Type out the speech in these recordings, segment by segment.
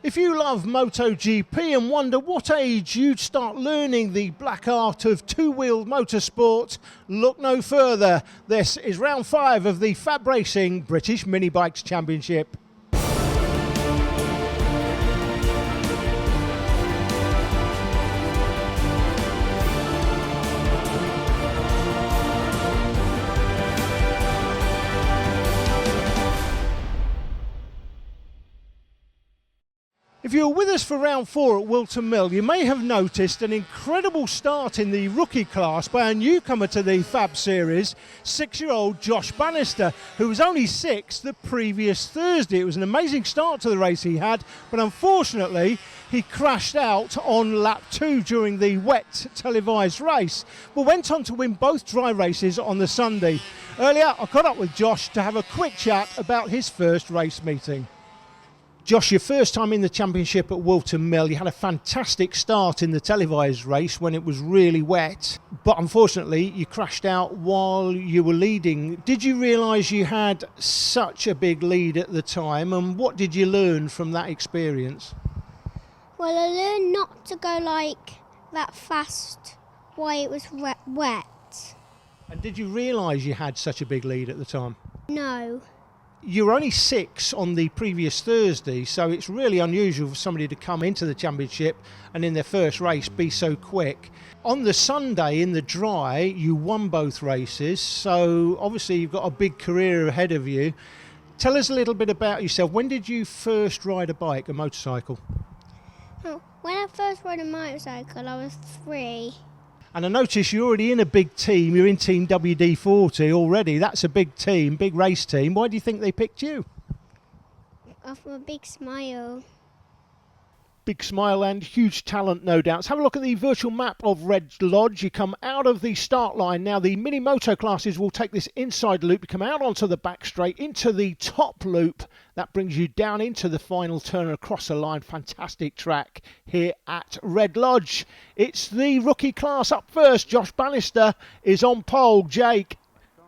If you love MotoGP and wonder what age you'd start learning the black art of two-wheeled motorsport, look no further. This is round 5 of the Fab Racing British Minibikes Championship. If you were with us for round 4 at Wilton Mill, you may have noticed an incredible start in the rookie class by a newcomer to the Fab Series, 6-year-old Josh Bannister, who was only 6 the previous Thursday. It was an amazing start to the race he had, but unfortunately he crashed out on lap 2 during the wet televised race, but went on to win both dry races on the Sunday. Earlier I caught up with Josh to have a quick chat about his first race meeting. Josh, your first time in the championship at Wilton Mill, you had a fantastic start in the televised race when it was really wet, but unfortunately you crashed out while you were leading. Did you realise you had such a big lead at the time, and what did you learn from that experience? Well, I learned not to go like that fast while it was wet. And did you realise you had such a big lead at the time? No. You were only 6 on the previous Thursday, so it's really unusual for somebody to come into the championship and in their first race be so quick. On the Sunday in the dry, you won both races, so obviously you've got a big career ahead of you. Tell us a little bit about yourself. When did you first ride a bike, a motorcycle? Oh, when I first rode a motorcycle, I was 3. And I notice you're already in a big team. You're in Team WD-40 already. That's a big team, big race team. Why do you think they picked you? Off a big smile. Big smile and huge talent, no doubt. Let's have a look at the virtual map of Red Lodge. You come out of the start line. Now the mini moto classes will take this inside loop. You come out onto the back straight, into the top loop. That brings you down into the final turn across the line. Fantastic track here at Red Lodge. It's the rookie class up first. Josh Bannister is on pole. Jake.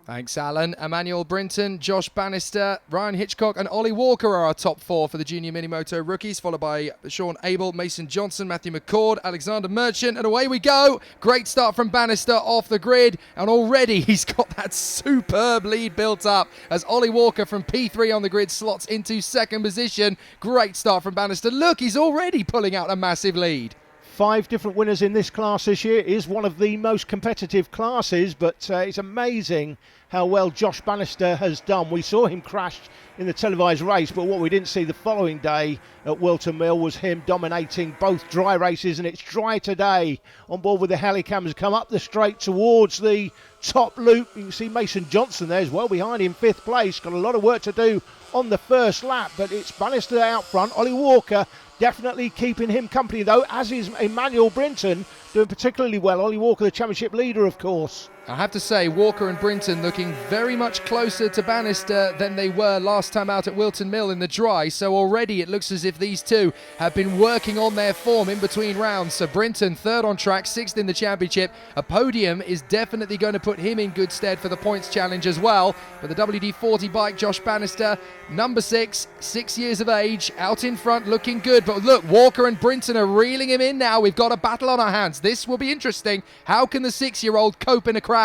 Thanks, Alan. Emmanuel Brinton, Josh Bannister, Ryan Hitchcock and Ollie Walker are our top 4 for the Junior Minimoto rookies, followed by Sean Abel, Mason Johnson, Matthew McCord, Alexander Merchant, and away we go. Great start from Bannister off the grid, and already he's got that superb lead built up as Ollie Walker from P3 on the grid slots into second position. Great start from Bannister. Look, he's already pulling out a massive lead. 5 different winners in this class this year. It is one of the most competitive classes, but it's amazing how well Josh Bannister has done. We saw him crash in the televised race, but what we didn't see the following day at Wilton Mill was him dominating both dry races, and it's dry today. On board with the helicams, come up the straight towards the top loop. You can see Mason Johnson there as well behind him, 5th place. Got a lot of work to do on the first lap, but it's Bannister out front. Ollie Walker definitely keeping him company though, as is Emmanuel Brinton, doing particularly well. Ollie Walker, the championship leader, of course. I have to say, Walker and Brinton looking very much closer to Bannister than they were last time out at Wilton Mill in the dry, so already it looks as if these two have been working on their form in between rounds. So Brinton, 3rd on track, 6th in the championship. A podium is definitely going to put him in good stead for the points challenge as well. But the WD-40 bike, Josh Bannister, number 6, 6 years of age, out in front, looking good. But look, Walker and Brinton are reeling him in now. We've got a battle on our hands. This will be interesting. How can the 6-year-old cope in a crowd?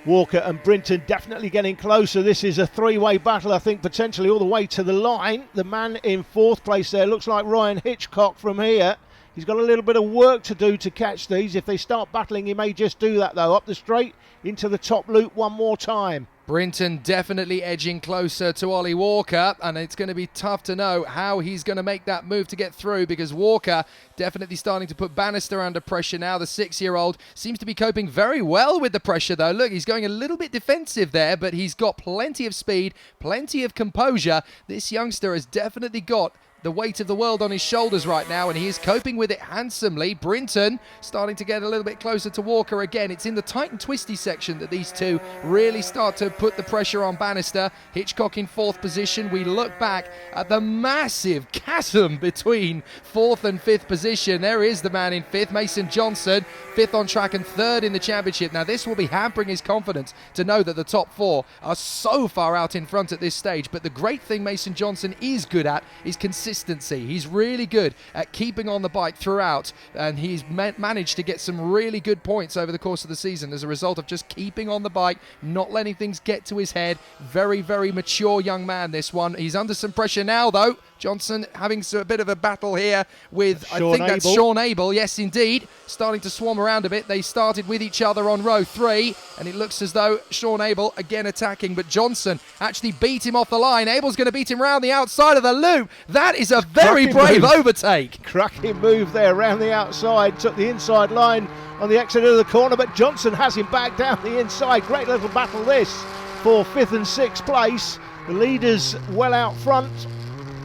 Walker and Brinton definitely getting closer. This is a 3-way battle, I think, potentially all the way to the line. The man in 4th place there looks like Ryan Hitchcock from here. He's got a little bit of work to do to catch these. If they start battling, he may just do that, though. Up the straight, into the top loop one more time. Brinton definitely edging closer to Ollie Walker, and it's going to be tough to know how he's going to make that move to get through, because Walker definitely starting to put Bannister under pressure now. The 6-year-old seems to be coping very well with the pressure though. Look, he's going a little bit defensive there, but he's got plenty of speed, plenty of composure. This youngster has definitely got the weight of the world on his shoulders right now, and he is coping with it handsomely. Brinton starting to get a little bit closer to Walker again. It's in the tight and twisty section that these two really start to put the pressure on Bannister. Hitchcock in 4th position. We look back at the massive chasm between 4th and 5th position. There is the man in 5th, Mason Johnson, 5th on track and 3rd in the championship. Now this will be hampering his confidence to know that the top 4 are so far out in front at this stage, but the great thing Mason Johnson is good at is consistently consistency. He's really good at keeping on the bike throughout, and he's managed to get some really good points over the course of the season as a result of just keeping on the bike, not letting things get to his head. Very, very mature young man, this one. He's under some pressure now, though. Johnson having a bit of a battle here with, I think that's Sean Abel. Yes, indeed. Starting to swarm around a bit. They started with each other on row 3, and it looks as though Sean Abel again attacking, but Johnson actually beat him off the line. Abel's going to beat him round the outside of the loop. That is a very brave overtake. Cracking move there around the outside. Took the inside line on the exit of the corner, but Johnson has him back down the inside. Great little battle this for 5th and 6th place. The leaders well out front.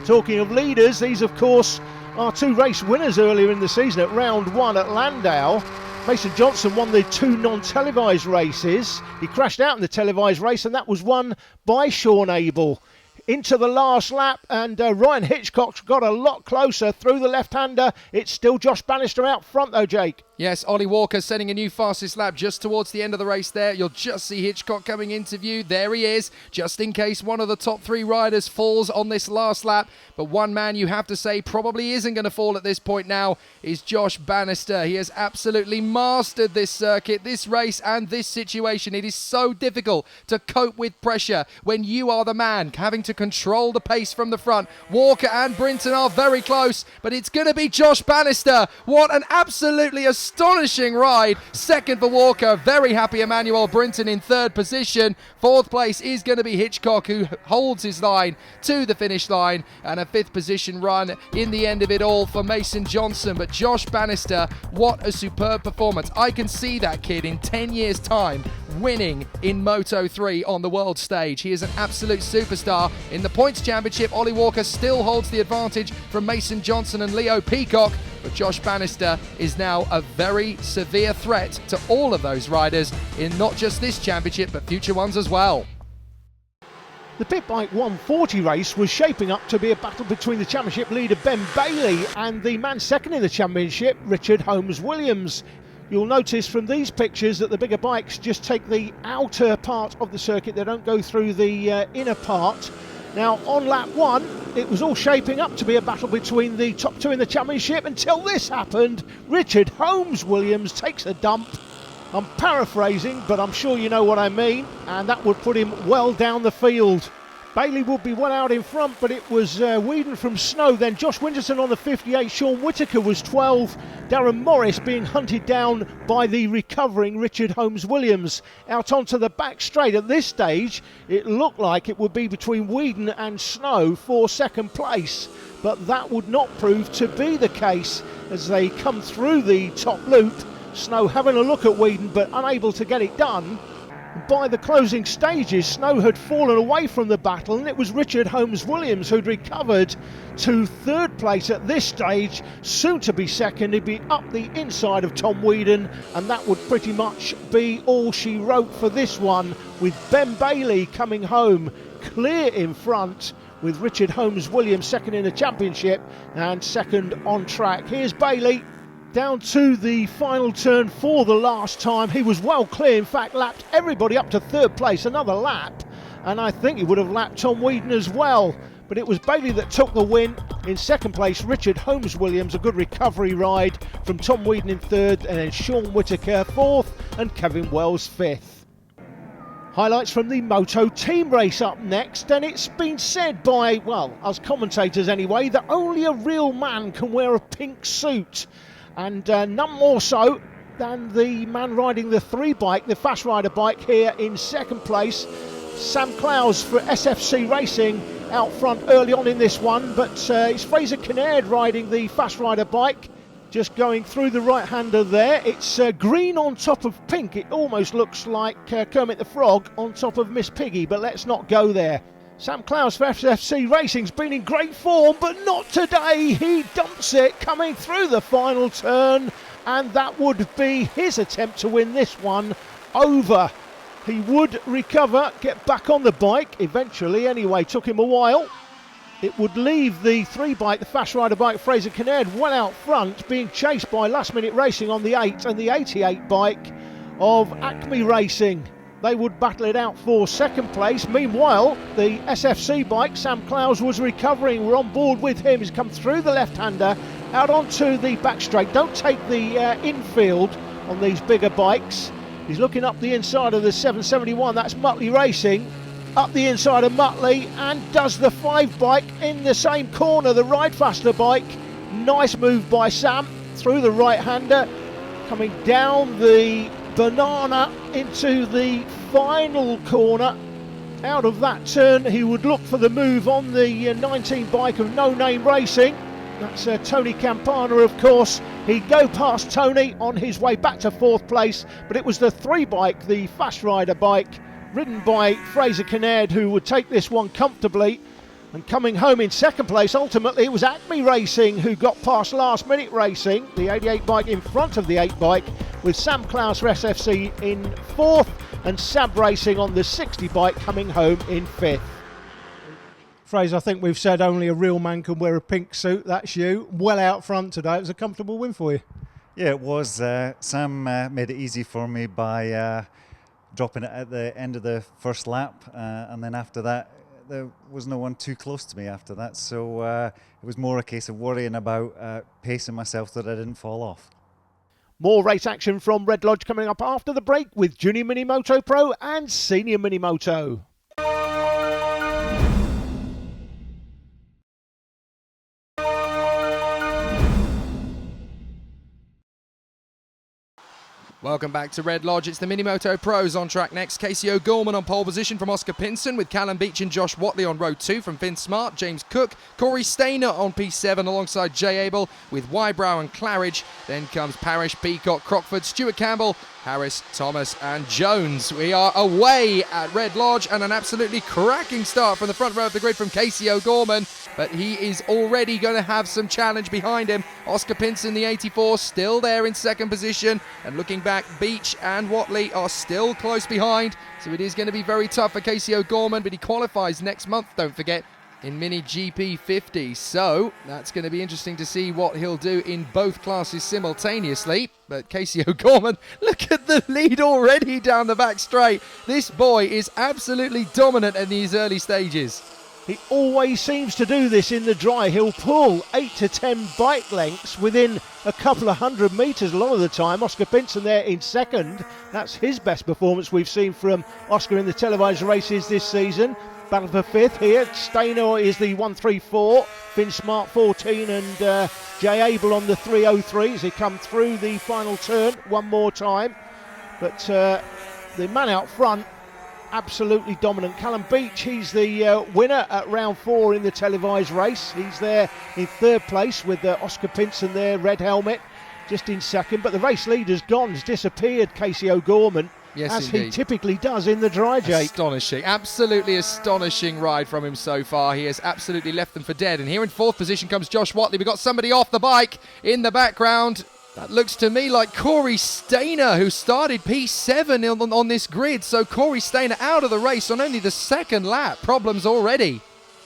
Talking of leaders, these of course are 2 race winners earlier in the season at round 1 at Landau. Mason Johnson won the 2 non-televised races. He crashed out in the televised race, and that was won by Sean Abel. Into the last lap, and Ryan Hitchcock's got a lot closer through the left-hander. It's still Josh Bannister out front though, Jake. Yes, Ollie Walker setting a new fastest lap just towards the end of the race there. You'll just see Hitchcock coming into view. There he is, just in case one of the top 3 riders falls on this last lap. But one man you have to say probably isn't going to fall at this point now is Josh Bannister. He has absolutely mastered this circuit, this race and this situation. It is so difficult to cope with pressure when you are the man having to control the pace from the front. Walker and Brinton are very close, but it's going to be Josh Bannister. What an absolutely astonishing ride. Second for Walker. Very happy Emmanuel Brinton in 3rd position. 4th place is going to be Hitchcock, who holds his line to the finish line, and a 5th position run in the end of it all for Mason Johnson. But Josh Bannister, what a superb performance. I can see that kid in 10 years time winning in Moto 3 on the world stage. He is an absolute superstar. In the points championship, Ollie Walker still holds the advantage from Mason Johnson and Leo Peacock, but Josh Bannister is now a very severe threat to all of those riders in not just this championship but future ones as well. The Pit Bike 140 race was shaping up to be a battle between the championship leader Ben Bailey and the man second in the championship, Richard Holmes-Williams. You'll notice from these pictures that the bigger bikes just take the outer part of the circuit. They don't go through the inner part. Now, on lap 1, it was all shaping up to be a battle between the top 2 in the championship until this happened. Richard Holmes-Williams takes a dump. I'm paraphrasing, but I'm sure you know what I mean, and that would put him well down the field. Bailey would be well out in front, but it was Whedon from Snow. Then Josh Winterson on the 58. Sean Whittaker was 12. Darren Morris being hunted down by the recovering Richard Holmes-Williams. Out onto the back straight. At this stage, it looked like it would be between Whedon and Snow for 2nd place. But that would not prove to be the case as they come through the top loop. Snow having a look at Whedon, but unable to get it done. By the closing stages, Snow had fallen away from the battle, and it was Richard Holmes-Williams who'd recovered to 3rd place at this stage. Soon to be 2nd, he'd be up the inside of Tom Whedon, and that would pretty much be all she wrote for this one, with Ben Bailey coming home clear in front, with Richard Holmes-Williams 2nd in the championship and 2nd on track. Here's Bailey down to the final turn for the last time. He was well clear, in fact lapped everybody up to 3rd place, another lap, and I think he would have lapped Tom Whedon as well, but it was Bailey that took the win. In 2nd place, Richard Holmes-Williams, a good recovery ride from Tom Whedon in 3rd, and then Sean Whittaker 4th and Kevin Wells 5th. Highlights from the Moto team race up next, and it's been said by, well, us commentators anyway, that only a real man can wear a pink suit. And none more so than the man riding the 3 bike, the Fast Rider bike, here in 2nd place. Sam Clowes for SFC Racing out front early on in this one, but it's Fraser Kinnaird riding the Fast Rider bike, just going through the right-hander there. It's green on top of pink. It almost looks like Kermit the Frog on top of Miss Piggy, but let's not go there. Sam Clowes for SFC Racing's been in great form, but not today. He dumps it coming through the final turn, and that would be his attempt to win this one over. He would recover, get back on the bike eventually anyway. Took him a while. It would leave the 3 bike, the Fast Rider bike, Fraser Kinnaird, well out front, being chased by Last Minute Racing on the 8 and the 88 bike of Acme Racing. They would battle it out for second place. Meanwhile, the SFC bike, Sam Clowes, was recovering. We're on board with him. He's come through the left-hander, out onto the back straight. Don't take the infield on these bigger bikes. He's looking up the inside of the 771. That's Muttley Racing. Up the inside of Muttley and does the 5 bike in the same corner, the Ride Faster bike. Nice move by Sam through the right-hander, coming down the banana into the final corner. Out of that turn, he would look for the move on the 19 bike of No Name Racing. That's Tony Campana, of course. He'd go past Tony on his way back to 4th place, but it was the 3 bike, the Fast Rider bike, ridden by Fraser Kinnaird, who would take this one comfortably. And coming home in 2nd place, ultimately, it was Acme Racing who got past Last Minute Racing, the 88 bike in front of the 8 bike, with Sam Clowes for SFC in 4th and Sab Racing on the 60 bike coming home in 5th. Fraser, I think we've said only a real man can wear a pink suit. That's you. Well out front today. It was a comfortable win for you. Yeah, it was. Sam made it easy for me by dropping it at the end of the first lap, and then after that there was no one too close to me after that, so it was more a case of worrying about pacing myself that I didn't fall off. More race action from Red Lodge coming up after the break with Junior Minimoto Pro and Senior Minimoto. Welcome back to Red Lodge. It's the Minimoto Pros on track next. Casey O'Gorman on pole position from Oscar Pinson, with Callum Beach and Josh Watley on row 2 from Finn Smart, James Cook, Corey Stainer on P7 alongside Jay Abel with Wybrow and Claridge. Then comes Parrish, Peacock, Crockford, Stuart Campbell, Harris, Thomas and Jones. We are away at Red Lodge, and an absolutely cracking start from the front row of the grid from Casey O'Gorman, but he is already going to have some challenge behind him. Oscar Pinson, the 84, still there in 2nd position, and looking back, Beach and Watley are still close behind, so it is going to be very tough for Casey O'Gorman, but he qualifies next month, don't forget, in Mini GP 50, so that's going to be interesting to see what he'll do in both classes simultaneously. But Casey O'Gorman, look at the lead already down the back straight. This boy is absolutely dominant in these early stages. He always seems to do this in the dry. He'll pull 8 to 10 bike lengths within a couple of 100 metres a lot of the time. Oscar Pinson there in 2nd. That's his best performance we've seen from Oscar in the televised races this season. Battle for 5th here. Stainer is the 134. Finn Smart 14 and Jay Abel on the 303 as he come through the final turn one more time. But the man out front, absolutely dominant. Callum Beach, he's the winner at round 4 in the televised race. He's there in 3rd place with Oscar Pinson there, red helmet, just in 2nd. But the race leader's gone, has disappeared, Casey O'Gorman. Yes, as indeed. He typically does in the dry, Jake. Astonishing, absolutely astonishing ride from him so far. He has absolutely left them for dead. And here in 4th position comes Josh Watley. We've got somebody off the bike in the background. That looks to me like Corey Stainer, who started P7 on this grid. So Corey Stainer out of the race on only the 2nd lap. Problems already.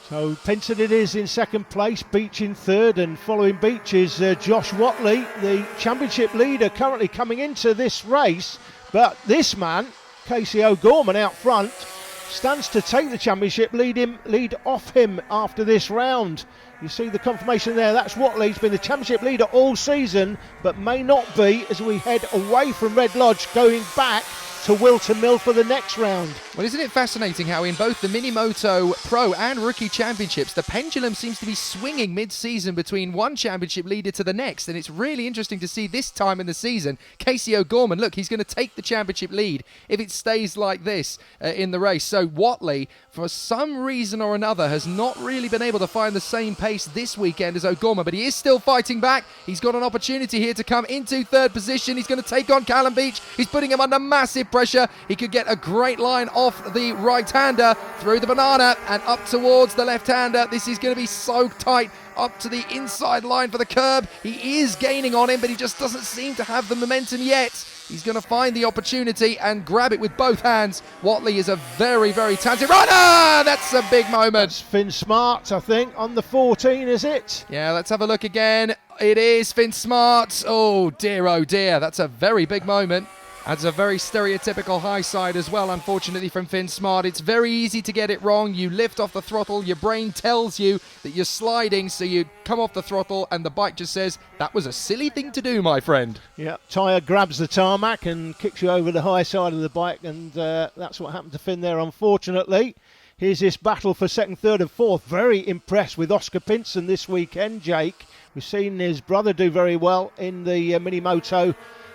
So Pinson it is in 2nd place, Beach in 3rd, and following Beach is Josh Watley, the championship leader currently coming into this race. But this man, Casey O'Gorman out front, stands to take the championship lead off him after this round. You see the confirmation there, that's Watley. He's been the championship leader all season, but may not be as we head away from Red Lodge, going back to Wilton Mill for the next round. Well, isn't it fascinating how in both the Minimoto Pro and Rookie Championships, the pendulum seems to be swinging mid-season between one championship leader to the next, and it's really interesting to see this time in the season. Casey O'Gorman, look, he's going to take the championship lead if it stays like this in the race. So Watley, for some reason or another, has not really been able to find the same pace this weekend as O'Gorman, but he is still fighting back. He's got an opportunity here to come into 3rd position. He's going to take on Callum Beach. He's putting him under massive pressure. He could get a great line off the right-hander through the banana and up towards the left-hander. This is going to be so tight up to the inside line for the curb. He is gaining on him, but he just doesn't seem to have the momentum yet. He's going to find the opportunity and grab it with both hands. Watley is a very, very talented rider. That's a big moment. That's Finn Smart, I think, on the 14, is it? Yeah, let's have a look again. It is Finn Smart. Oh dear, that's a very big moment. Adds a very stereotypical high side as well, unfortunately, from Finn Smart. It's very easy to get it wrong. You lift off the throttle, your brain tells you that you're sliding, so you come off the throttle, and the bike just says, that was a silly thing to do, my friend. Yeah, tyre grabs the tarmac and kicks you over the high side of the bike, and that's what happened to Finn there, unfortunately. Here's this battle for second, third and fourth. Very impressed with Oscar Pinson this weekend, Jake. We've seen his brother do very well in the Mini Moto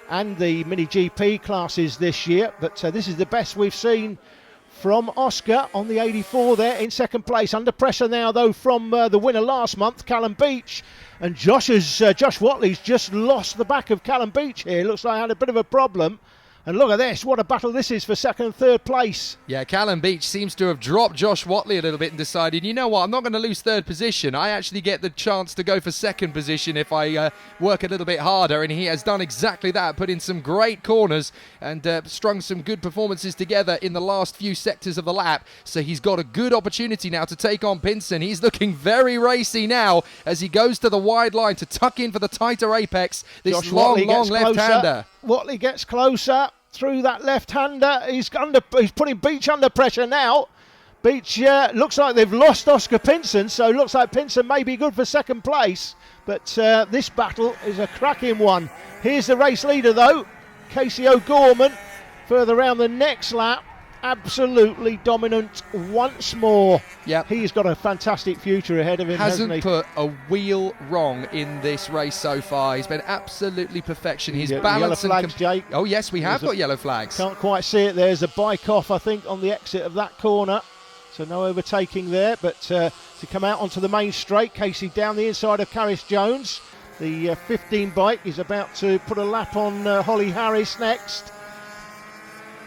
and the Mini GP classes this year, but this is the best we've seen from Oscar on the 84 there in second place. Under pressure now though from the winner last month, Callum Beach, and Josh Watley's just lost the back of Callum Beach here. Looks like he had a bit of a problem. And look at this, what a battle this is for second and third place. Yeah, Callum Beach seems to have dropped Josh Watley a little bit and decided, you know what, I'm not going to lose third position. I actually get the chance to go for second position if I work a little bit harder. And he has done exactly that, put in some great corners and strung some good performances together in the last few sectors of the lap. So he's got a good opportunity now to take on Pinson. He's looking very racy now as he goes to the wide line to tuck in for the tighter apex. This Josh Watley long left-hander. Watley gets closer through that left-hander. He's putting Beach under pressure now. Beach looks like they've lost Oscar Pinson, so looks like Pinson may be good for second place. But this battle is a cracking one. Here's the race leader though, Casey O'Gorman, further around the next lap. Absolutely dominant once more. Yep. He's got a fantastic future ahead of him, hasn't he? Hasn't put a wheel wrong in this race so far. He's been absolutely perfection. His Yeah, balance yellow and flags, Jake. Oh yes, we have got yellow flags. Can't quite see it. There's a bike off, I think, on the exit of that corner. So no overtaking there. But to come out onto the main straight, Casey down the inside of Caris Jones. The 15 bike is about to put a lap on Holly Harris next.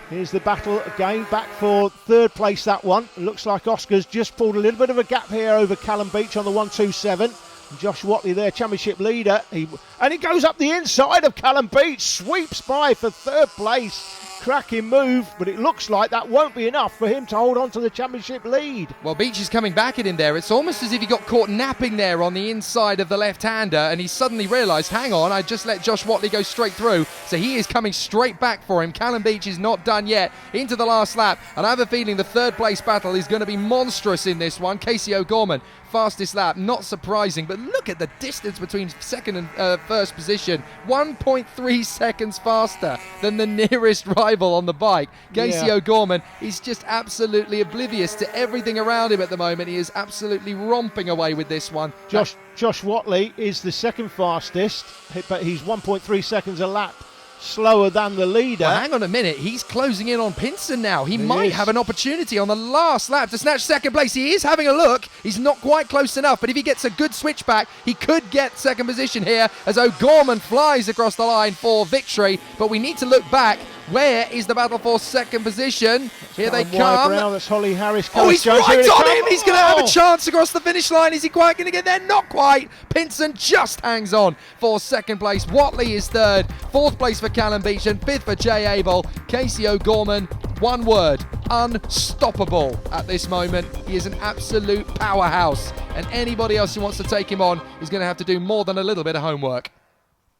Here's the battle again, back for third place, that one. It looks like Oscar's just pulled a little bit of a gap here over Callum Beach on the 127. And Josh Watley there, championship leader. And he goes up the inside of Callum Beach, sweeps by for third place. Cracking move, but it looks like that won't be enough for him to hold on to the championship lead. Well, Beach is coming back at him there. It's almost as if he got caught napping there on the inside of the left-hander, and he suddenly realised, hang on, I just let Josh Watley go straight through. So he is coming straight back for him. Callum Beach is not done yet. Into the last lap, and I have a feeling the third place battle is going to be monstrous in this one. Casey O'Gorman, fastest lap, not surprising, but look at the distance between second and first position. 1.3 seconds faster than the nearest rival on the bike. Casey O'Gorman is just absolutely oblivious to everything around him at the moment. He is absolutely romping away with this one. Josh Watley is the second fastest, but he's 1.3 seconds a lap slower than the leader. Well, hang on a minute, he's closing in on Pinson now. He might have an opportunity on the last lap to snatch second place. He is having a look. He's not quite close enough, but if he gets a good switchback, he could get second position here as O'Gorman flies across the line for victory. But we need to look back. Where is the battle for second position? Here they come. That's Holly Harris. Oh, he's right on him. He's going to have a chance across the finish line. Is he quite going to get there? Not quite. Pinson just hangs on for second place. Watley is third. Fourth place for Callum Beach and fifth for Jay Abel. Casey O'Gorman, one word, unstoppable at this moment. He is an absolute powerhouse. And anybody else who wants to take him on is going to have to do more than a little bit of homework.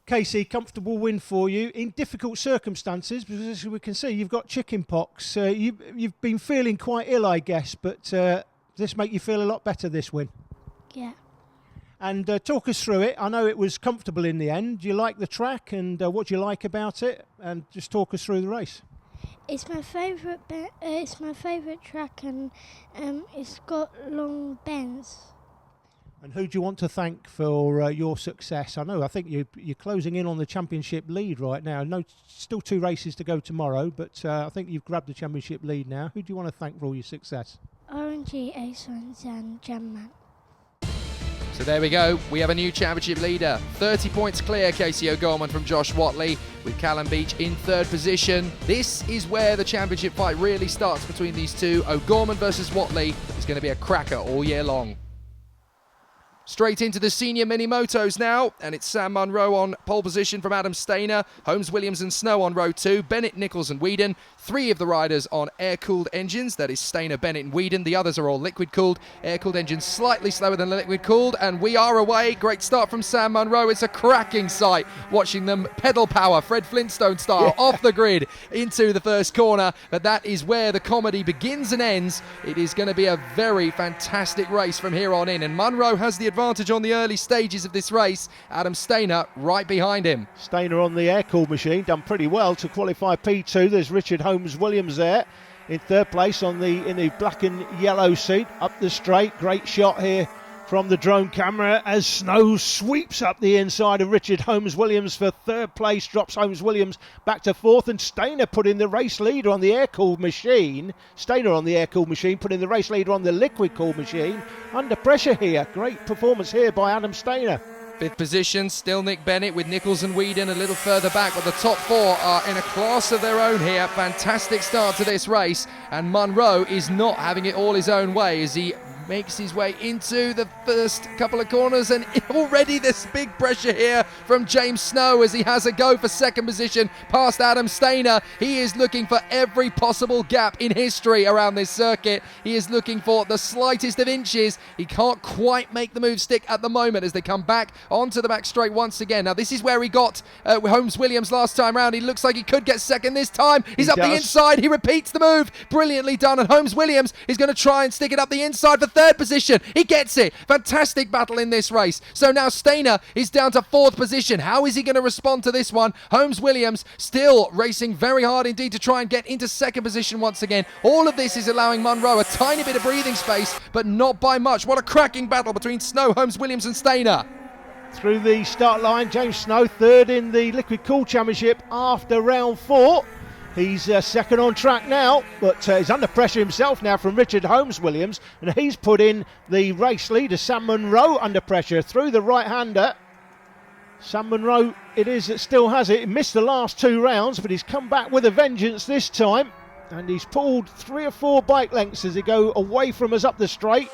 Casey, comfortable win for you in difficult circumstances, because as we can see, you've got chicken pox. You've been feeling quite ill, I guess, but does this make you feel a lot better, this win? Yeah. And talk us through it. I know it was comfortable in the end. Do you like the track, and what do you like about it? And just talk us through the race. It's my favourite. It's my favourite track, and it's got long bends. And who do you want to thank for your success? I think you're closing in on the championship lead right now. No, still 2 races to go tomorrow, but I think you've grabbed the championship lead now. Who do you want to thank for all your success? RNG, ASONS and Jamman. So there we go. We have a new championship leader. 30 points clear, Casey O'Gorman from Josh Watley, with Callum Beach in third position. This is where the championship fight really starts between these two. O'Gorman versus Watley is going to be a cracker all year long. Straight into the senior mini motos now, and it's Sam Munro on pole position from Adam Stainer, Holmes, Williams and Snow on row 2, Bennett, Nichols and Whedon. 3 of the riders on air-cooled engines, that is Stainer, Bennett and Whedon. The others are all liquid-cooled. Air-cooled engines slightly slower than the liquid-cooled, and we are away. Great start from Sam Munro. It's a cracking sight watching them pedal power, Fred Flintstone style, off the grid into the first corner, but that is where the comedy begins and ends. It is going to be a very fantastic race from here on in, and Munro has the advantage on the early stages of this race. Adam Stainer right behind him. Stainer on the air-cooled machine, done pretty well to qualify P2. There's Richard Holmes Williams there in third place in the black and yellow seat up the straight. Great shot here from the drone camera as Snow sweeps up the inside of Richard Holmes Williams for third place, drops Holmes Williams back to fourth, and Stainer put in the race leader on the air-cooled machine. Stainer on the air-cooled machine, put in the race leader on the liquid-cooled machine. Under pressure here. Great performance here by Adam Stainer. 5th position, still Nick Bennett with Nichols and Whedon a little further back, but the top 4 are in a class of their own here. Fantastic start to this race, and Munro is not having it all his own way as he makes his way into the first couple of corners, and already there's big pressure here from James Snow as he has a go for second position past Adam Stainer. He is looking for every possible gap in history around this circuit. He is looking for the slightest of inches. He can't quite make the move stick at the moment as they come back onto the back straight once again. Now this is where he got Holmes Williams last time round. He looks like he could get second this time. He's up the inside. He repeats the move. Brilliantly done, and Holmes Williams is going to try and stick it up the inside for third position. He gets it. Fantastic battle in this race. So now Stainer is down to 4th position. How is he going to respond to this one? Holmes Williams still racing very hard indeed to try and get into second position once again. All of this is allowing Munro a tiny bit of breathing space, but not by much. What a cracking battle between Snow, Holmes Williams and Stainer. Through the start line, James Snow third in the Liquid Cool Championship after round 4. He's second on track now, but he's under pressure himself now from Richard Holmes Williams, and he's put in the race leader, Sam Munro, under pressure through the right-hander. Sam Munro, it is that still has it. He missed the last 2 rounds, but he's come back with a vengeance this time, and he's pulled 3 or 4 bike lengths as they go away from us up the straight.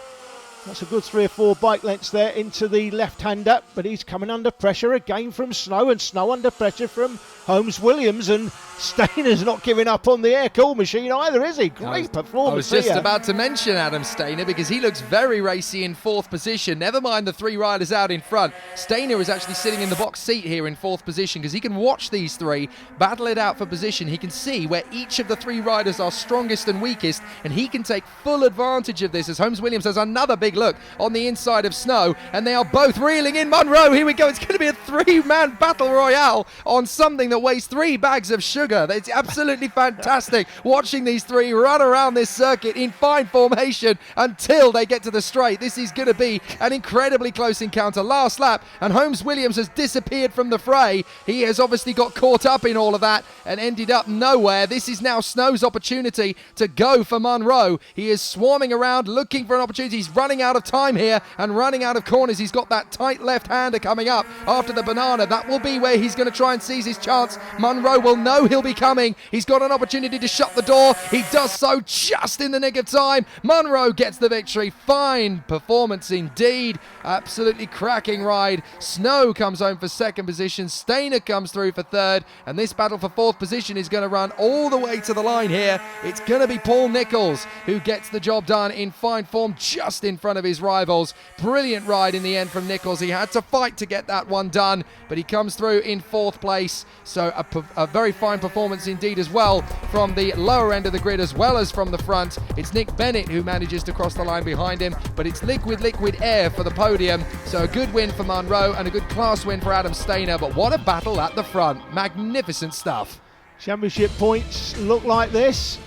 That's a good 3 or 4 bike lengths there into the left-hander, but he's coming under pressure again from Snow, and Snow under pressure from Holmes Williams, and Stainer's not giving up on the air-cool machine either, is he? Great performance. I was just about to mention Adam Stainer because he looks very racy in 4th position. Never mind the 3 riders out in front. Stainer is actually sitting in the box seat here in 4th position because he can watch these 3 battle it out for position. He can see where each of the 3 riders are strongest and weakest, and he can take full advantage of this as Holmes Williams has another big look on the inside of Snow, and they are both reeling in. Munro, here we go. It's going to be a 3-man battle royale on something that weighs 3 bags of sugar. It's absolutely fantastic watching these 3 run around this circuit in fine formation until they get to the straight. This is going to be an incredibly close encounter. Last lap, and Holmes Williams has disappeared from the fray. He has obviously got caught up in all of that and ended up nowhere. This is now Snow's opportunity to go for Munro. He is swarming around looking for an opportunity. He's running out of time here and running out of corners. He's got that tight left-hander coming up after the banana. That will be where he's going to try and seize his chance. Munro will know he'll be coming. He's got an opportunity to shut the door. He does so just in the nick of time. Munro gets the victory. Fine performance indeed. Absolutely cracking ride. Snow comes home for second position. Stainer comes through for third, and this battle for 4th position is going to run all the way to the line here. It's going to be Paul Nichols who gets the job done in fine form just in front of his rivals. Brilliant ride in the end from Nichols. He had to fight to get that one done, but he comes through in 4th place. So a very fine performance indeed as well from the lower end of the grid as well as from the front. It's Nick Bennett who manages to cross the line behind him, but it's liquid air for the podium. So a good win for Munro and a good class win for Adam Stainer, but what a battle at the front. Magnificent stuff. Championship points look like this.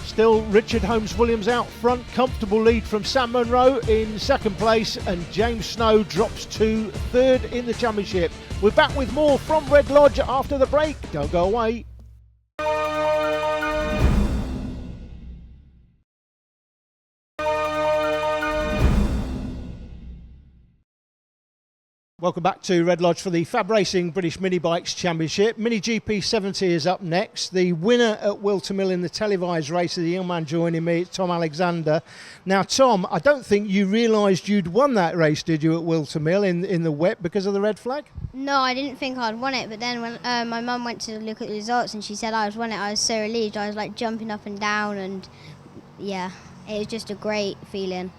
Still Richard Holmes Williams out front, comfortable lead from Sam Munro in second place, and James Snow drops to third in the championship. We're back with more from Red Lodge after the break. Don't go away. Welcome back to Red Lodge for the Fab Racing British Minibikes Championship. Mini GP 70 is up next. The winner at Wilton Mill in the televised race is the young man joining me, Tom Alexander. Now, Tom, I don't think you realised you'd won that race, did you, at Wilton Mill in the wet because of the red flag? No, I didn't think I'd won it, but then when my mum went to look at the results and she said I was won it, I was so relieved. I was like jumping up and down, and yeah, it was just a great feeling.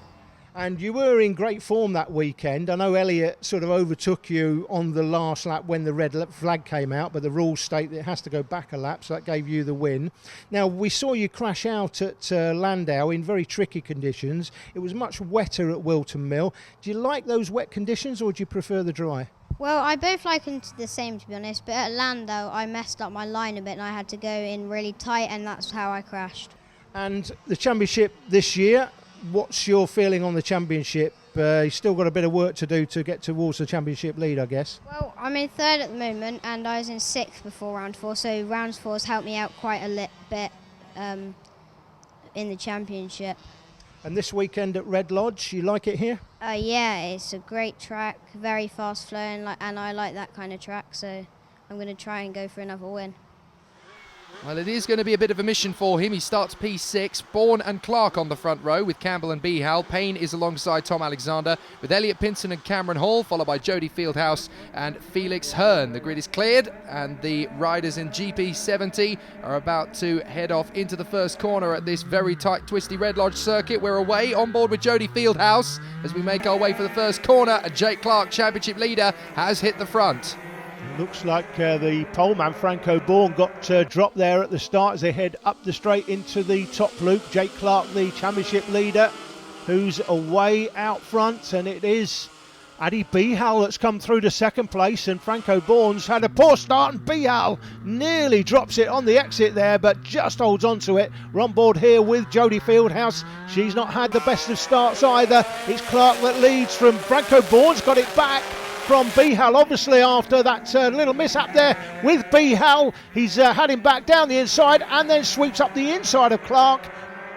And you were in great form that weekend. I know Elliot sort of overtook you on the last lap when the red flag came out, but the rules state that it has to go back a lap, so that gave you the win. Now, we saw you crash out at Landau in very tricky conditions. It was much wetter at Wilton Mill. Do you like those wet conditions, or do you prefer the dry? Well, I both like them the same, to be honest, but at Landau I messed up my line a bit and I had to go in really tight, and that's how I crashed. And the championship this year, what's your feeling on the championship? You've still got a bit of work to do to get towards the championship lead, I guess. Well, I'm in third at the moment and I was in sixth before round four, so round four has helped me out quite a bit in the championship. And this weekend at Red Lodge, you like it here? Yeah, it's a great track, very fast flowing, and I like that kind of track, so I'm going to try and go for another win. Well, it is going to be a bit of a mission for him. He starts P6, Bourne and Clark on the front row with Campbell and Behal. Payne is alongside Tom Alexander with Elliot Pinson and Cameron Hall, followed by Jody Fieldhouse and Felix Hearn. The grid is cleared and the riders in GP 70 are about to head off into the first corner at this very tight, twisty Red Lodge circuit. We're away on board with Jody Fieldhouse as we make our way for the first corner. And Jake Clark, championship leader, has hit the front. Looks like the poleman Franco Bourne got dropped there at the start as they head up the straight into the top loop. Jake Clark, the championship leader, who's away out front, and it is Addy Behal that's come through to second place, and Franco Bourne's had a poor start, and Behal nearly drops it on the exit there, but just holds on to it. We're on board here with Jody Fieldhouse. She's not had the best of starts either. It's Clark that leads from Franco Bourne's got it back from Behal, obviously after that little mishap there with Behal. He's had him back down the inside and then sweeps up the inside of Clark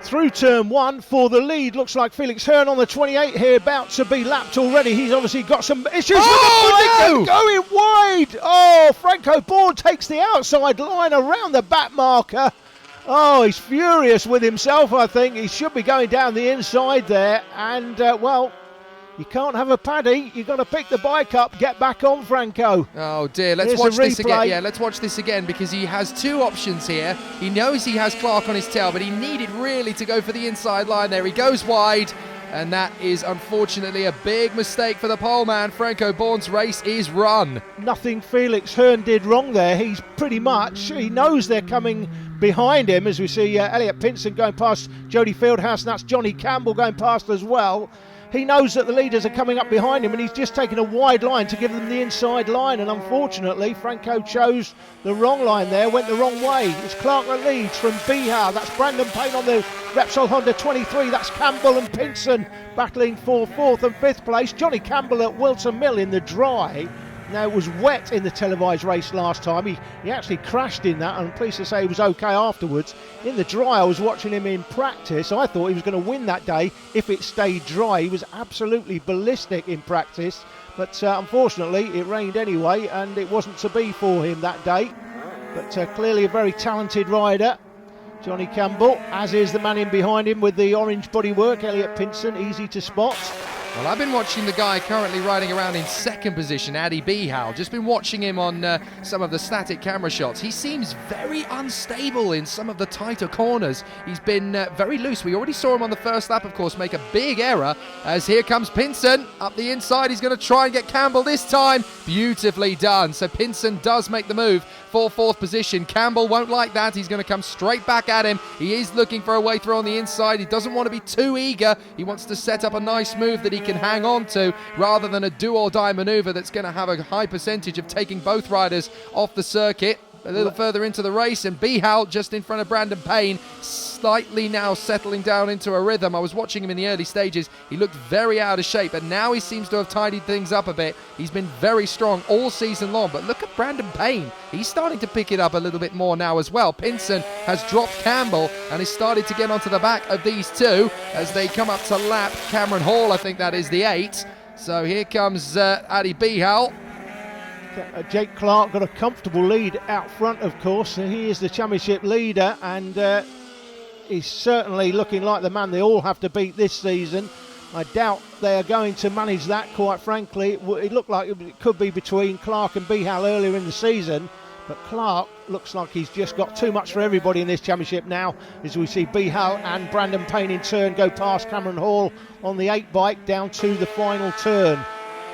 through turn one for the lead. Looks like Felix Hearn on the 28 here, about to be lapped already. He's obviously got some issues with the going wide. Oh, Franco Bourne takes the outside line around the back marker. Oh, he's furious with himself, I think. He should be going down the inside there, and well, you can't have a paddy. You've got to pick the bike up, get back on, Franco. Oh dear, let's watch this again. Yeah, let's watch this again because he has two options here. He knows he has Clark on his tail, but he needed really to go for the inside line there. He goes wide, and that is unfortunately a big mistake for the poleman. Franco Bourne's race is run. Nothing Felix Hearn did wrong there. He's pretty much, he knows they're coming behind him, as we see Elliot Pinson going past Jody Fieldhouse, and that's Johnny Campbell going past as well. He knows that the leaders are coming up behind him, and he's just taken a wide line to give them the inside line, and unfortunately Franco chose the wrong line there, went the wrong way. It's Clark that leads from Behal. That's Brandon Payne on the Repsol Honda 23. That's Campbell and Pinson battling for 4th and 5th place. Johnny Campbell at Wilton Mill in the dry. Now, it was wet in the televised race last time. He actually crashed in that, and I'm pleased to say he was okay afterwards. In the dry, I was watching him in practice. I thought he was going to win that day if it stayed dry. He was absolutely ballistic in practice, but unfortunately it rained anyway, and it wasn't to be for him that day. But clearly a very talented rider, Johnny Campbell, as is the man in behind him with the orange bodywork, Elliot Pinson, easy to spot. Well, I've been watching the guy currently riding around in second position, Addy Behal. Just been watching him on some of the static camera shots. He seems very unstable in some of the tighter corners. He's been very loose. We already saw him on the first lap, of course, make a big error. As here comes Pinson up the inside. He's going to try and get Campbell this time. Beautifully done. So Pinson does make the move for 4th position. Campbell won't like that. He's going to come straight back at him. He is looking for a way through on the inside. He doesn't want to be too eager. He wants to set up a nice move that he can hang on to rather than a do-or-die maneuver that's going to have a high percentage of taking both riders off the circuit. A little further into the race, and Behal just in front of Brandon Payne, slightly now settling down into a rhythm. I was watching him in the early stages. He looked very out of shape, but now he seems to have tidied things up a bit. He's been very strong all season long, but look at Brandon Payne. He's starting to pick it up a little bit more now as well. Pinson has dropped Campbell and is started to get onto the back of these two as they come up to lap Cameron Hall. I think that is the 8. So here comes Adi Bihal. Jake Clark got a comfortable lead out front, of course. He is the championship leader, and he's certainly looking like the man they all have to beat this season. I doubt they are going to manage that, quite frankly. It looked like it could be between Clark and Bihal earlier in the season, but Clark looks like he's just got too much for everybody in this championship now, as we see Bihal and Brandon Payne in turn go past Cameron Hall on the 8 bike down to the final turn.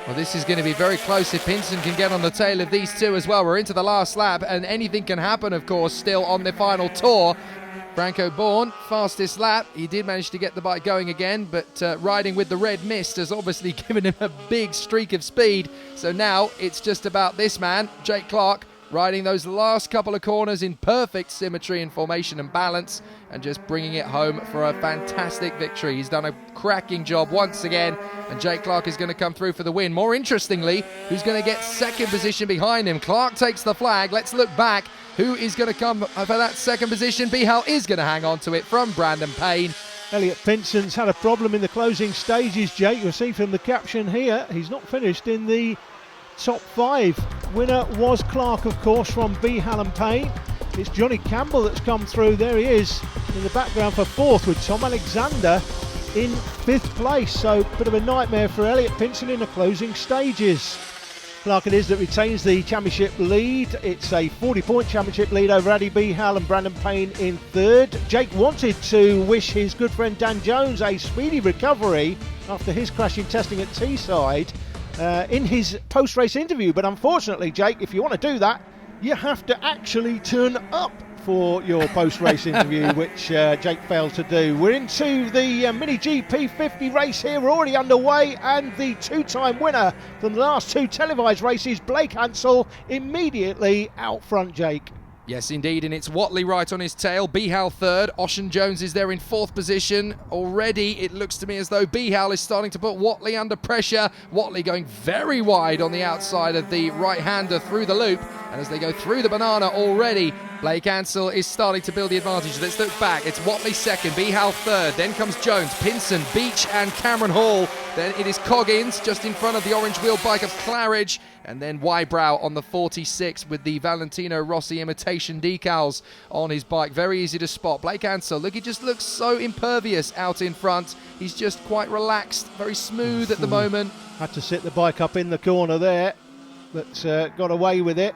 Well, this is going to be very close if Pinson can get on the tail of these two as well. We're into the last lap, and anything can happen, of course, still on the final tour. Franco Bourne, fastest lap. He did manage to get the bike going again, but riding with the red mist has obviously given him a big streak of speed. So now it's just about this man, Jake Clark, riding those last couple of corners in perfect symmetry and formation and balance, and just bringing it home for a fantastic victory. He's done a cracking job once again, and Jake Clark is going to come through for the win. More interestingly, who's going to get second position behind him? Clark takes the flag. Let's look back. Who is going to come for that second position? Bihal is going to hang on to it from Brandon Payne. Elliot Pinson's had a problem in the closing stages, Jake. You'll see from the caption here, he's not finished in the top 5. Winner was Clark, of course, from Bihal and Payne. It's Johnny Campbell that's come through. There he is in the background for 4th, with Tom Alexander in 5th place. So bit of a nightmare for Elliot Pinson in the closing stages. Clark it is that retains the championship lead. It's a 40-point championship lead over Adi Bihal and Brandon Payne in 3rd. Jake wanted to wish his good friend Dan Jones a speedy recovery after his crash in testing at Teesside in his post-race interview. But unfortunately, Jake, if you want to do that, you have to actually turn up for your post-race interview, which Jake failed to do. We're into the Mini GP 50 race here. We're already underway, and the 2-time winner from the last 2 televised races, Blake Hansel, immediately out front, Jake. Yes, indeed, and it's Watley right on his tail. Bihal 3rd. Ocean Jones is there in 4th position. Already, it looks to me as though Bihal is starting to put Watley under pressure. Watley going very wide on the outside of the right-hander through the loop. And as they go through the banana already, Blake Ansell is starting to build the advantage. Let's look back. It's Watley 2nd, Bihal 3rd. Then comes Jones, Pinson, Beach and Cameron Hall. Then it is Coggins just in front of the orange wheel bike of Claridge. And then Wybrow on the 46 with the Valentino Rossi imitation decals on his bike. Very easy to spot. Blake Ansell, look, he just looks so impervious out in front. He's just quite relaxed, very smooth at the moment. Had to sit the bike up in the corner there, but got away with it.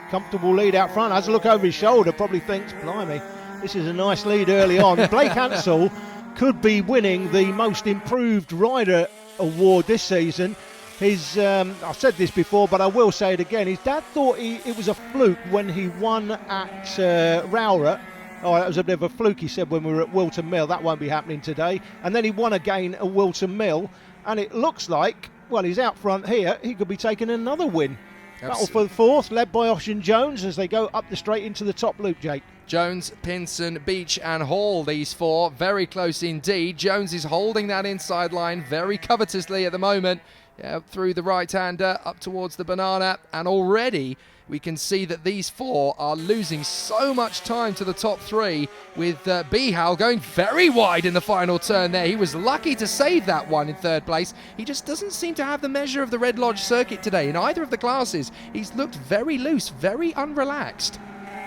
Comfortable lead out front. Has a look over his shoulder, probably thinks, blimey, this is a nice lead early on. Blake Ansell could be winning the Most Improved Rider award this season. I've said this before, but I will say it again. His dad thought it was a fluke when he won at Rowrah. Oh, that was a bit of a fluke, he said, when we were at Wilton Mill. That won't be happening today. And then he won again at Wilton Mill. And it looks like, well, he's out front here. He could be taking another win. Battle for the 4th, led by Ocean Jones as they go up the straight into the top loop, Jake. Jones, Pinson, Beach and Hall, these 4, very close indeed. Jones is holding that inside line very covetously at the moment. Through the right-hander, up towards the banana, and already we can see that these 4 are losing so much time to the top 3, with Bihal going very wide in the final turn there. He was lucky to save that one in 3rd place. He just doesn't seem to have the measure of the Red Lodge circuit today in either of the classes. He's looked very loose, very unrelaxed.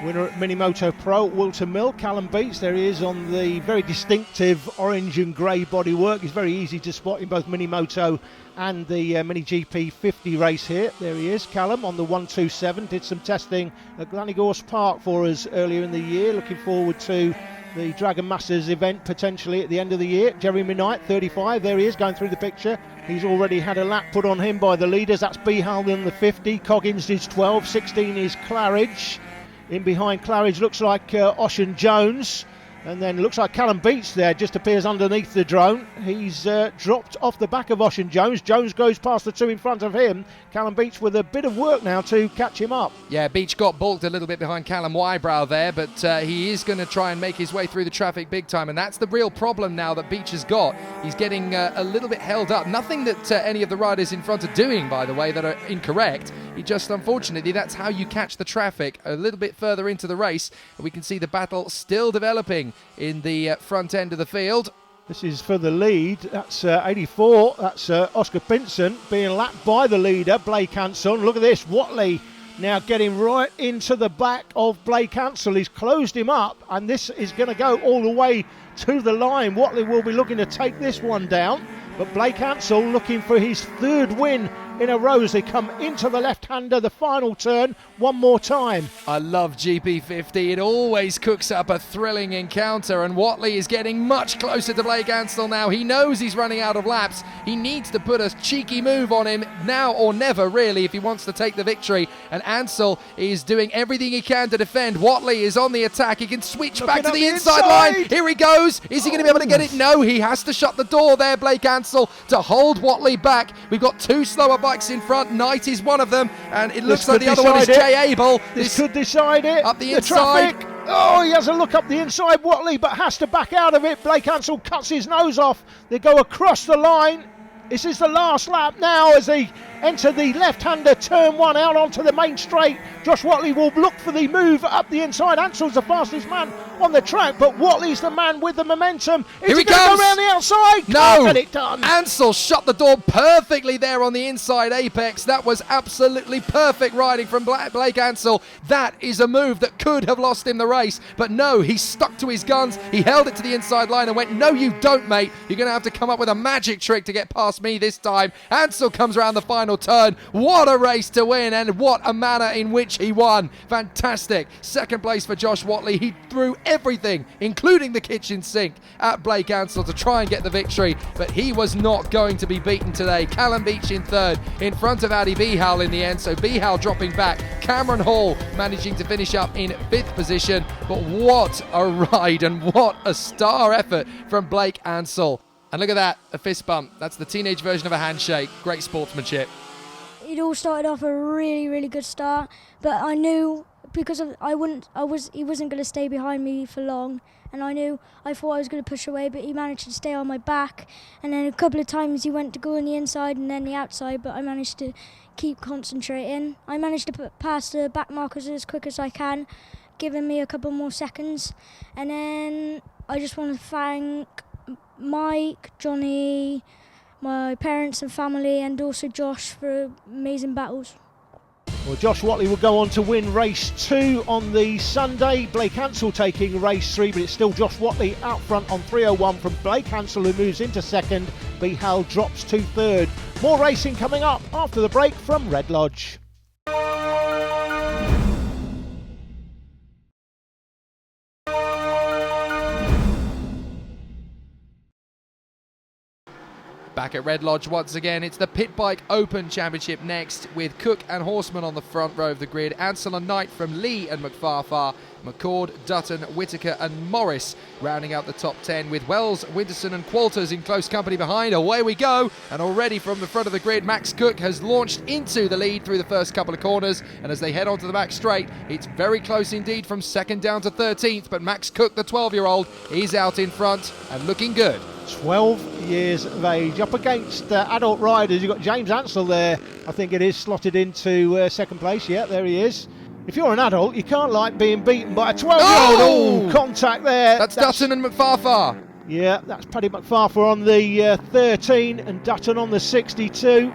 Winner at Minimoto Pro at Wilton Mill, Callum Beats. There he is on the very distinctive orange and grey bodywork. He's very easy to spot in both Minimoto and the Mini GP 50 race here. There he is, Callum, on the 127. Did some testing at Glanigorse Park for us earlier in the year. Looking forward to the Dragon Masters event potentially at the end of the year. Jeremy Knight, 35. There he is, going through the picture. He's already had a lap put on him by the leaders. That's Bihal in the 50. Coggins is 12. 16 is Claridge. In behind Claridge looks like Ocean Jones, and then looks like Callum Beats there, just appears underneath the drone. He's dropped off the back of Ocean Jones. Jones goes past the 2 in front of him. Callum Beats with a bit of work now to catch him up. Yeah, Beach got balked a little bit behind Callum Wybrow there, but he is going to try and make his way through the traffic big time, and that's the real problem now that Beach has got. He's getting a little bit held up. Nothing that any of the riders in front are doing, by the way, that are incorrect. He just, unfortunately, that's how you catch the traffic a little bit further into the race. And we can see the battle still developing in the front end of the field. This is for the lead. That's 84. That's Oscar Pinson being lapped by the leader, Blake Ansell. Look at this. Watley now getting right into the back of Blake Ansell. He's closed him up, and this is going to go all the way to the line. Watley will be looking to take this one down, but Blake Ansell looking for his third win in a row as they come into the left-hander, the final turn, one more time. I love GP50. It always cooks up a thrilling encounter, and Watley is getting much closer to Blake Ansell now. He knows he's running out of laps. He needs to put a cheeky move on him now or never, really, if he wants to take the victory. And Ansell is doing everything he can to defend. Watley is on the attack. He can switch back to the inside line. Here he goes. Is he going to be able to get it? No, he has to shut the door there, Blake Ansell, to hold Watley back. We've got two slower bikes in front. Knight is one of them, and it looks like the other one is Jay Abel. This could decide it. Up the inside. Traffic. Oh, he has a look up the inside, Watley, but has to back out of it. Blake Ansell cuts his nose off. They go across the line. This is the last lap now as they enter the left-hander turn one out onto the main straight. Josh Watley will look for the move up the inside. Ansell's the fastest man on the track, but Watley's the man with the momentum. Here he going to comes. go around the outside? No. Can't get it done. Ansell shut the door perfectly there on the inside apex. That was absolutely perfect riding from Blake Ansell. That is a move that could have lost him the race, but no, he stuck to his guns. He held it to the inside line and went, no you don't, mate. You're going to have to come up with a magic trick to get past me this time. Ansell comes around the final turn. What a race to win, and what a manner in which he won. Fantastic. Second place for Josh Watley. He threw everything, including the kitchen sink, at Blake Ansell to try and get the victory, but he was not going to be beaten today. Callum Beach in third, in front of Addy Bihal in the end, so Bihal dropping back. Cameron Hall managing to finish up in fifth position, but what a ride and what a star effort from Blake Ansell. And look at that, a fist bump. That's the teenage version of a handshake. Great sportsmanship. It all started off a really, really good start, but I knew because he wasn't going to stay behind me for long, and I thought I was going to push away, but he managed to stay on my back, and then a couple of times he went to go on the inside and then the outside, but I managed to keep concentrating. I managed to put past the back markers as quick as I can, giving me a couple more seconds, and then I just want to thank Mike, Johnny, my parents and family, and also Josh for amazing battles. Well, Josh Watley will go on to win race 2 on the Sunday. Blake Ansell taking race 3, but it's still Josh Watley out front on 3:01 from Blake Ansell, who moves into second. Bihal drops to third. More racing coming up after the break from Red Lodge. Back at Red Lodge once again, it's the Pit Bike Open Championship next, with Cook and Horseman on the front row of the grid, Ansell and Knight from Lee and McFarfar, McCord, Dutton, Whitaker and Morris rounding out the top 10, with Wells, Winterson and Qualters in close company behind. Away we go, and already from the front of the grid, Max Cook has launched into the lead through the first couple of corners, and as they head onto the back straight, it's very close indeed from second down to 13th, but Max Cook, the 12-year-old, is out in front and looking good. 12 years of age, up against adult riders. You've got James Ansell there, I think it is, slotted into second place. Yeah, there he is. If you're an adult, you can't like being beaten by a 12-year-old. Oh, contact there. That's Dutton and McFarfar. Yeah, that's Paddy McFarfar on the 13 and Dutton on the 62.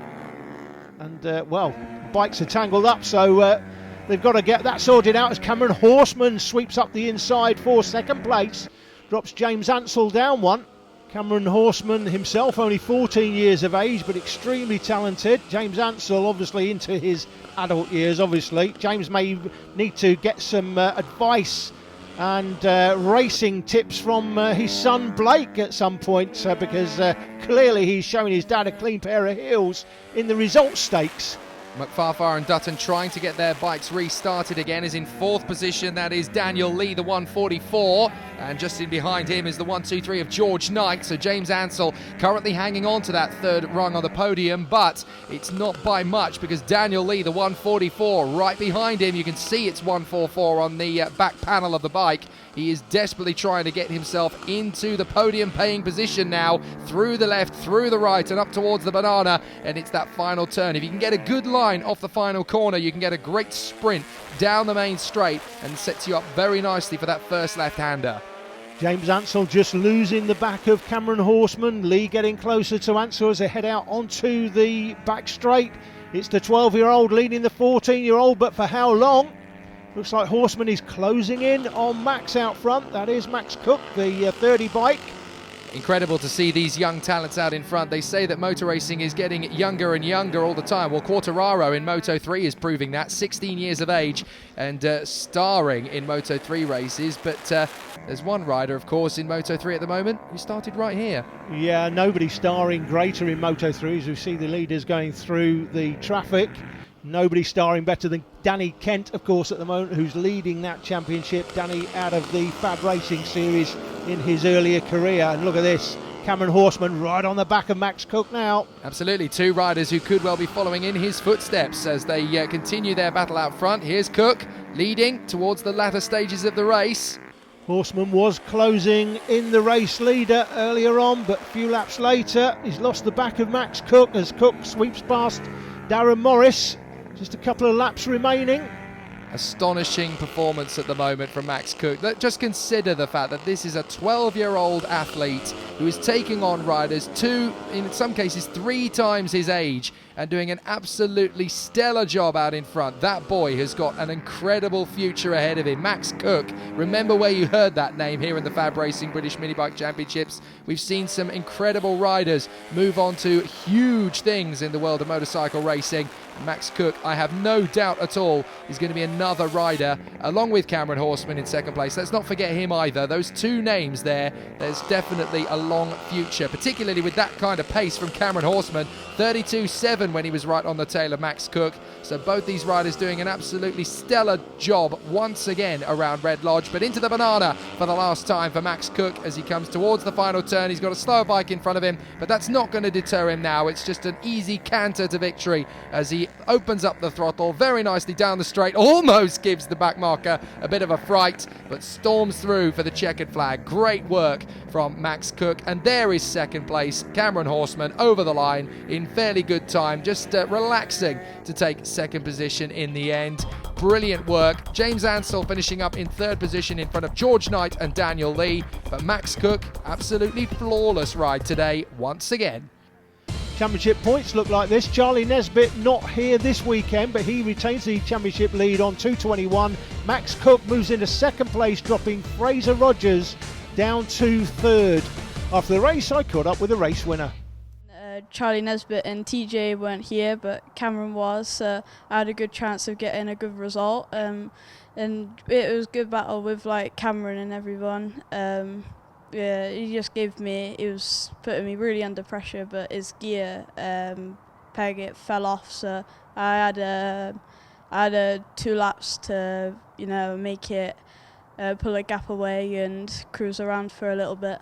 And, well, bikes are tangled up, so they've got to get that sorted out as Cameron Horseman sweeps up the inside for second place. Drops James Ansell down one. Cameron Horseman himself, only 14 years of age, but extremely talented. James Ansell, obviously into his adult years, obviously. James may need to get some advice and racing tips from his son Blake at some point, because clearly he's showing his dad a clean pair of heels in the results stakes. McFarfar and Dutton trying to get their bikes restarted again, is in fourth position. That is Daniel Lee, the 144, and just in behind him is the 123 of George Knight. So James Ansell currently hanging on to that third rung on the podium, but it's not by much, because Daniel Lee, the 144, right behind him, you can see it's 144 on the back panel of the bike. He is desperately trying to get himself into the podium paying position now, through the left, through the right, and up towards the banana, and it's that final turn. If you can get a good line off the final corner, you can get a great sprint down the main straight and sets you up very nicely for that first left-hander. James Ansell just losing the back of Cameron Horseman. Lee getting closer to Ansell as they head out onto the back straight. It's the 12-year-old leading the 14-year-old, but for how long? Looks like Horseman is closing in on Max out front. That is Max Cook, the 30 bike. Incredible to see these young talents out in front. They say that motor racing is getting younger and younger all the time. Well, Quartararo in Moto3 is proving that, 16 years of age and starring in Moto3 races. But there's one rider, of course, in Moto3 at the moment who started right here. Yeah, nobody starring greater in Moto3 as we see the leaders going through the traffic. Nobody starring better than Danny Kent, of course, at the moment, who's leading that championship. Danny out of the Fab Racing Series in his earlier career. And look at this, Cameron Horseman right on the back of Max Cook now. Absolutely, two riders who could well be following in his footsteps as they continue their battle out front. Here's Cook leading towards the latter stages of the race. Horseman was closing in the race leader earlier on, but a few laps later, he's lost the back of Max Cook as Cook sweeps past Darren Morris. Just a couple of laps remaining. Astonishing performance at the moment from Max Cook. Just consider the fact that this is a 12-year-old athlete who is taking on riders in some cases 3 times his age and doing an absolutely stellar job out in front. That boy has got an incredible future ahead of him. Max Cook, remember where you heard that name here in the Fab Racing British Minibike Championships. We've seen some incredible riders move on to huge things in the world of motorcycle racing. Max Cook, I have no doubt at all, is going to be another rider, along with Cameron Horseman in second place. Let's not forget him either. Those two names there, there's definitely a long future, particularly with that kind of pace from Cameron Horseman. 32.7 when he was right on the tail of Max Cook. So both these riders doing an absolutely stellar job once again around Red Lodge. But into the banana for the last time for Max Cook as he comes towards the final turn. He's got a slower bike in front of him, but that's not going to deter him now. It's just an easy canter to victory as he opens up the throttle very nicely down the straight. Almost gives the back marker a bit of a fright, but storms through for the checkered flag. Great work from Max Cook. And there is second place, Cameron Horseman, over the line in fairly good time, just relaxing to take second position in the end. Brilliant work. James Ansell finishing up in third position in front of George Knight and Daniel Lee, but Max Cook, absolutely flawless ride today once again. Championship points look like this. Charlie Nesbitt not here this weekend, but he retains the championship lead on 2:21. Max Cook moves into second place, dropping Fraser Rogers down to third. After the race, I caught up with the race winner. Charlie Nesbitt and TJ weren't here, but Cameron was, so I had a good chance of getting a good result. And it was a good battle with Cameron and everyone. Yeah, he was putting me really under pressure, but his gear peg fell off, so I had 2 laps to make it pull a gap away and cruise around for a little bit.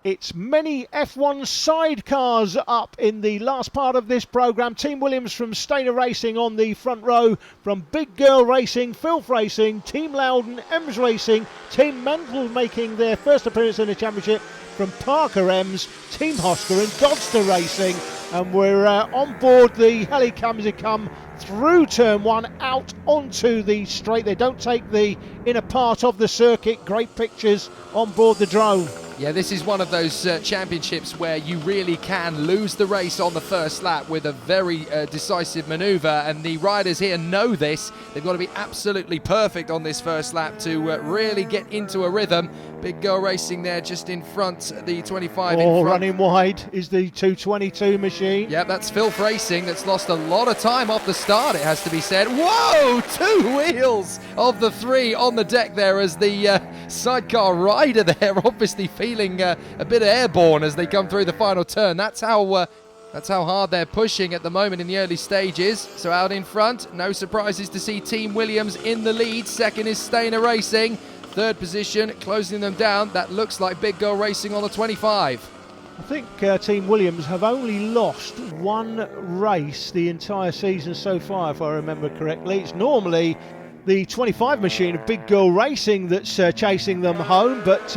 It's many F1 sidecars up in the last part of this programme. Team Williams from Stainer Racing on the front row, from Big Girl Racing, Filth Racing, Team Loudon, Ems Racing, Team Mental making their first appearance in the championship from Parker Ems, Team Hosker and Dodster Racing. And we're on board the Helicam as they come through turn 1 out onto the straight. They don't take the inner part of the circuit. Great pictures on board the drone. Yeah, this is one of those championships where you really can lose the race on the first lap with a very decisive manoeuvre, and the riders here know this. They've got to be absolutely perfect on this first lap to really get into a rhythm. Big Girl Racing there just in front, the 25 in front. Running wide is the 222 machine. Yeah, that's Filth Racing that's lost a lot of time off the start, it has to be said. Whoa, 2 wheels of the 3 on the deck there as the sidecar rider there obviously feeling a bit airborne as they come through the final turn. That's how hard they're pushing at the moment in the early stages. So out in front, no surprises to see Team Williams in the lead. Second is Stainer Racing. Third position, closing them down. That looks like Big Girl Racing on the 25. I think Team Williams have only lost 1 race the entire season so far, if I remember correctly. It's normally the 25 machine of Big Girl Racing that's chasing them home, but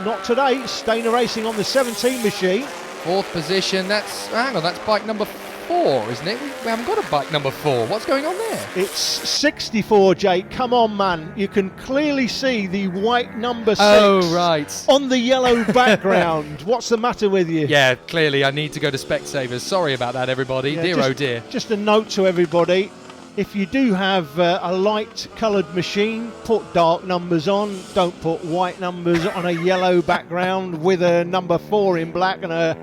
not today. Stainer Racing on the 17 machine. Fourth position, that's bike number 4, isn't it? We haven't got a bike number 4. What's going on there? It's 64, Jake. Come on, man. You can clearly see the white number 6 Oh, right. on the yellow background. What's the matter with you? Yeah, clearly I need to go to Specsavers. Sorry about that, everybody. Yeah, Dear, oh dear. Just a note to everybody. If you do have a light coloured machine, put dark numbers on. Don't put white numbers on a yellow background with a number 4 in black and a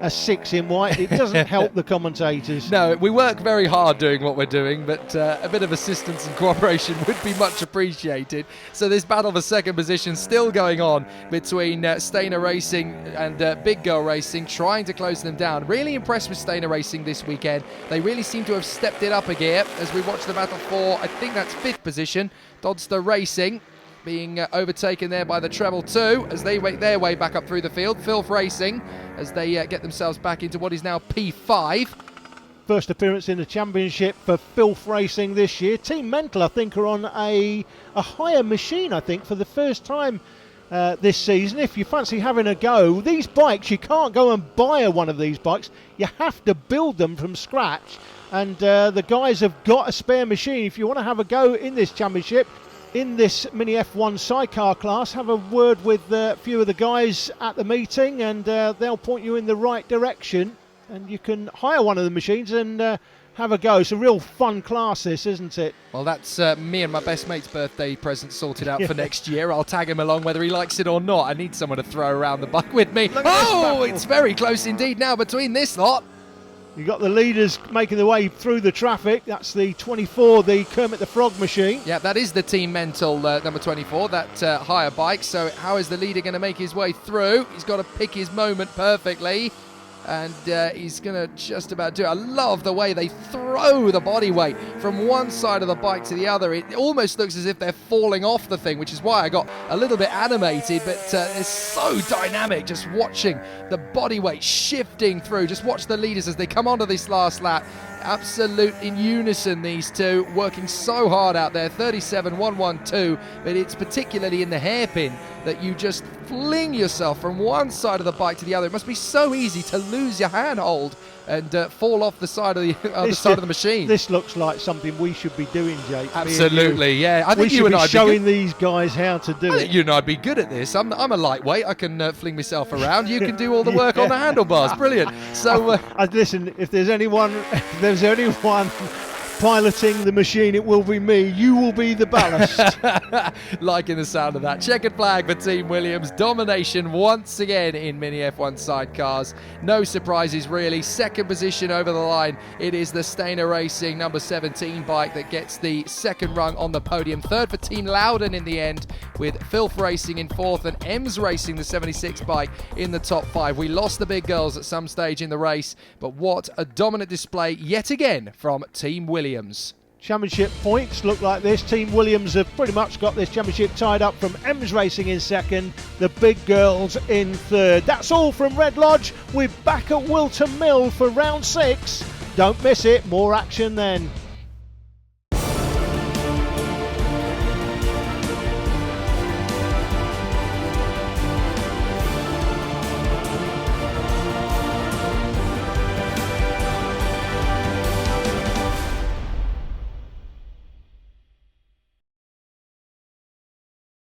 6 in white. It doesn't help the commentators. No, we work very hard doing what we're doing, but a bit of assistance and cooperation would be much appreciated. So this battle for second position still going on between Stainer Racing and Big Girl Racing, trying to close them down. Really impressed with Stainer Racing this weekend. They really seem to have stepped it up a gear as we watch the battle for, I think that's 5th position, Dodster Racing, being overtaken there by the Treble 2 as they make their way back up through the field. Filth Racing as they get themselves back into what is now P5. First appearance in the championship for Filth Racing this year. Team Mental, I think, are on a higher machine, I think, for the first time this season. If you fancy having a go, these bikes, you can't go and buy one of these bikes. You have to build them from scratch. And the guys have got a spare machine. If you want to have a go in this championship, in this Mini F1 sidecar class, have a word with a few of the guys at the meeting and they'll point you in the right direction, and you can hire one of the machines and have a go. It's a real fun class, this, isn't it? Well, that's me and my best mate's birthday present sorted out for next year. I'll tag him along whether he likes it or not. I need someone to throw around the bike with me. Oh, it's very close indeed now between this lot. You've got the leaders making their way through the traffic. That's the 24, the Kermit the Frog machine. Yeah, that is the Team Mental number 24, that higher bike. So how is the leader going to make his way through? He's got to pick his moment perfectly. And he's going to just about do it. I love the way they throw the body weight from one side of the bike to the other. It almost looks as if they're falling off the thing, which is why I got a little bit animated. But it's so dynamic just watching the body weight shifting through. Just watch the leaders as they come onto this last lap. Absolute in unison, these two, working so hard out there. 37.112, but it's particularly in the hairpin that you just fling yourself from one side of the bike to the other. It must be so easy to lose your handhold and fall off the side of the other side of the machine. This looks like something we should be doing, Jake. Absolutely, yeah. I think we you and I should be showing these guys how to do I it. think you and I'd be good at this. I'm a lightweight. I can fling myself around. You can do all the work on the handlebars. Brilliant. So listen, if there's anyone piloting the machine, it will be me. You will be the ballast. Liking the sound of that. Checkered flag for Team Williams. Domination once again in Mini F1 sidecars. No surprises really. Second position over the line. It is the Stainer Racing number 17 bike that gets the second rung on the podium. Third for Team Loudon in the end, with Filth Racing in fourth and Ems Racing, the 76 bike, in the top 5. We lost the big girls at some stage in the race, but what a dominant display yet again from Team Williams. Championship points look like this. Team Williams have pretty much got this championship tied up from Ems Racing in second, the big girls in third. That's all from Red Lodge. We're back at Wilton Mill for round 6. Don't miss it. More action then.